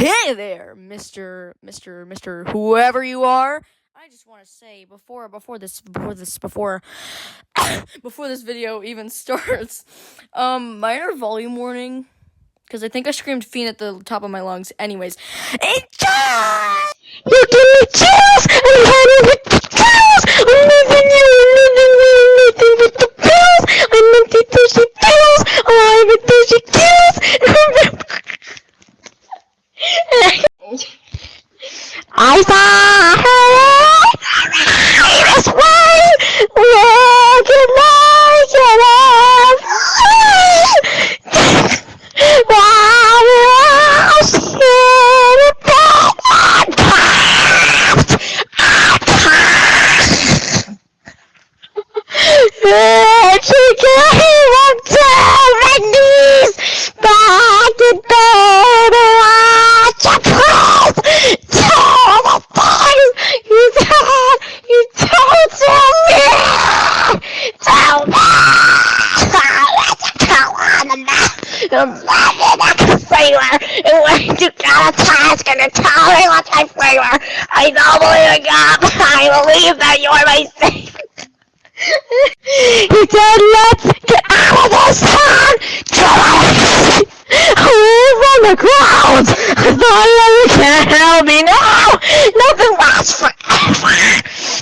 Hey there, Mr. Whoever you are. I just want to say before this video even starts, minor volume warning, because I think I screamed fiend at the top of my lungs. Anyways, enjoy! You give me chills, I'm having with the chills, I'm missing you, nothing with the pills, I'm empty thirsty pills, I'm with thirsty kills, I saw her this way, looking like an I don't believe in God, but I believe that you're my savior. He said, let's get out of this town! Who's on the ground? I thought you can't help me now! Nothing lasts forever!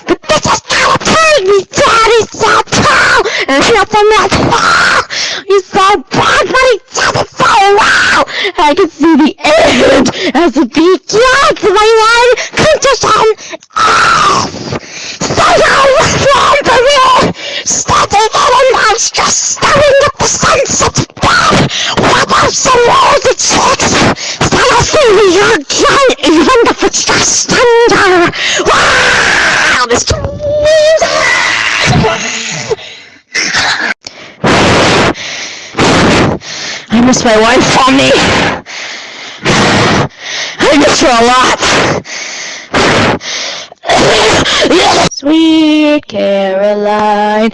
But this is not a pain! Me daddy's so tall! And nothing else fall! He's so bad, but he does it so well! I can see the end as it begins! My life condition off! So you're wrong for me! Standing in a monster, staring at the sunset's bed! What are some rules and tricks? That I feel you're done, even if it's just thunder! Wow! This I miss my wife on me. I miss her a lot. Sweet Caroline.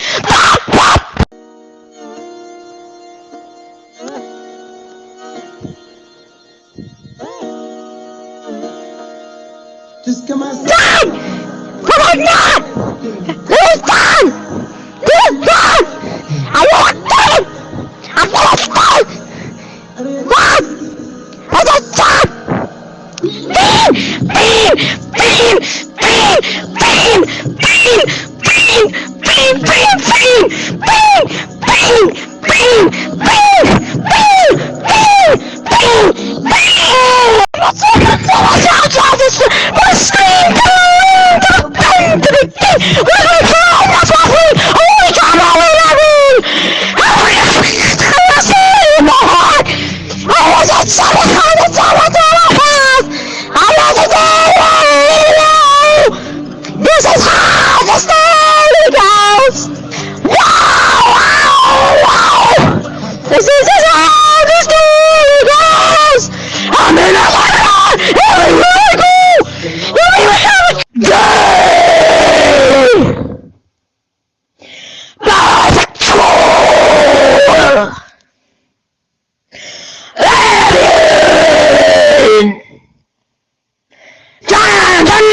Just come on. Done! Come on, not! Who's done? Who's done? I want done! I'm not done! What? I just done! Beam! Beam! Beam! Beam! Beam! Beam! Beam! Beam! Beam! Beam! Beam! Beam! Beam! Beam! Beam! Beam! Beam! My screen! Where's my phone? What's my phone? Holy God, I was at 700 I wasn't there! This is how the story goes! Wow! This is how the story goes! I'm in a letter! Everywhere I go! Dun, dun,